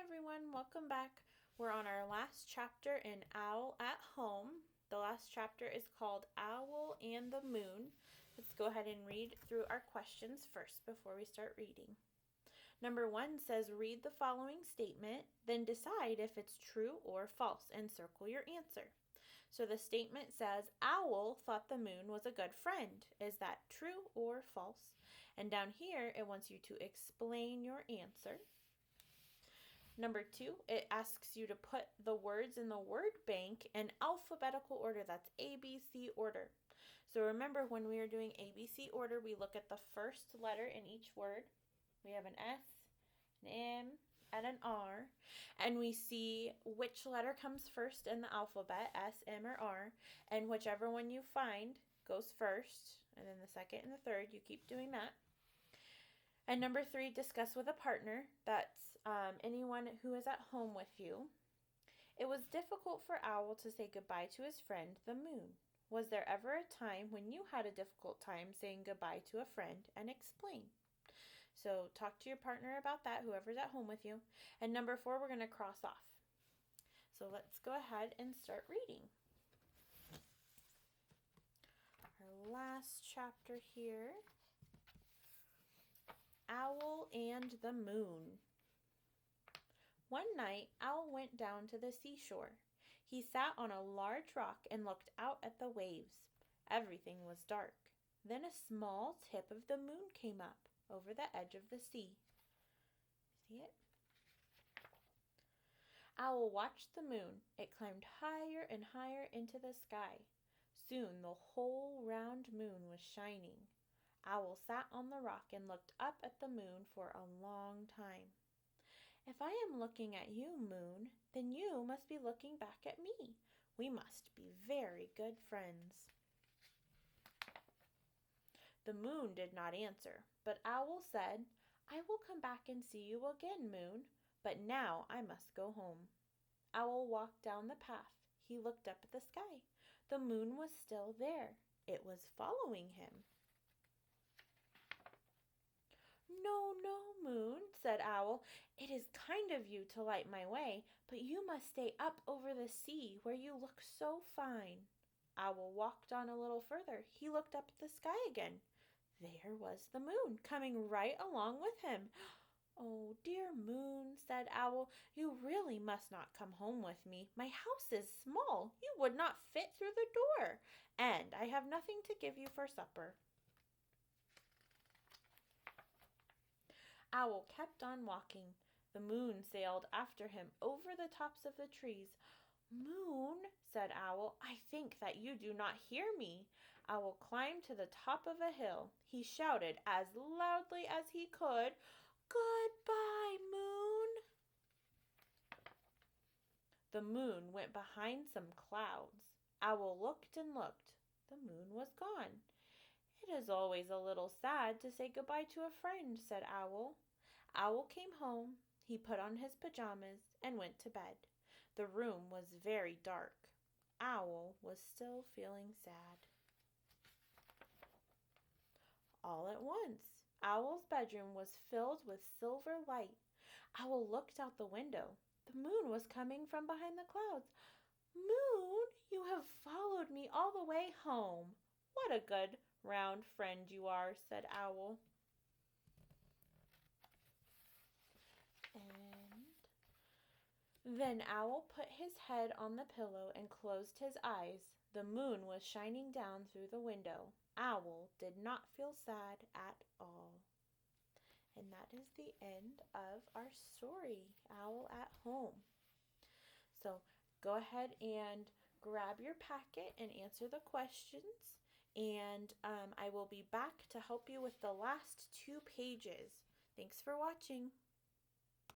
everyone, welcome back. We're on our last chapter in Owl at Home. The last chapter is called Owl and the Moon. Let's go ahead and read through our questions first before we start reading. Number 1 says, read the following statement, then decide if it's true or false and circle your answer. So the statement says, Owl thought the moon was a good friend. Is that true or false? And down here, it wants you to explain your answer. Number 2, it asks you to put the words in the word bank in alphabetical order. That's ABC order. So remember, when we are doing ABC order, we look at the first letter in each word. We have an S, an M, and an R. And we see which letter comes first in the alphabet, S, M, or R. And whichever one you find goes first. And then the second and the third, you keep doing that. And number 3, discuss with a partner. That's anyone who is at home with you. It was difficult for Owl to say goodbye to his friend, the moon. Was there ever a time when you had a difficult time saying goodbye to a friend, and explain? So talk to your partner about that, whoever's at home with you. And number 4, we're going to cross off. So let's go ahead and start reading. Our last chapter here. Owl and the Moon. One night, Owl went down to the seashore. He sat on a large rock and looked out at the waves. Everything was dark. Then a small tip of the moon came up over the edge of the sea. See it? Owl watched the moon. It climbed higher and higher into the sky. Soon the whole round moon was shining. Owl sat on the rock and looked up at the moon for a long time. If I am looking at you, moon, then you must be looking back at me. We must be very good friends. The moon did not answer, but Owl said, I will come back and see you again, moon, but now I must go home. Owl walked down the path. He looked up at the sky. The moon was still there. It was following him. No, no, moon, said Owl. It is kind of you to light my way, but you must stay up over the sea where you look so fine. Owl walked on a little further. He looked up at the sky again. There was the moon coming right along with him. Oh, dear moon, said Owl, you really must not come home with me. My house is small. You would not fit through the door, and I have nothing to give you for supper. Owl kept on walking. The moon sailed after him over the tops of the trees. Moon, said Owl, I think that you do not hear me. Owl climbed to the top of a hill. He shouted as loudly as he could, Goodbye, moon. The moon went behind some clouds. Owl looked and looked. The moon was gone. It is always a little sad to say goodbye to a friend, said Owl. Owl came home. He put on his pajamas and went to bed. The room was very dark. Owl was still feeling sad. All at once, Owl's bedroom was filled with silver light. Owl looked out the window. The moon was coming from behind the clouds. Moon, you have followed me all the way home. What a good, round friend you are, said Owl. Then Owl put his head on the pillow and closed his eyes. The moon was shining down through the window. Owl did not feel sad at all. And that is the end of our story, Owl at Home. So go ahead and grab your packet and answer the questions. And I will be back to help you with the last 2 pages. Thanks for watching.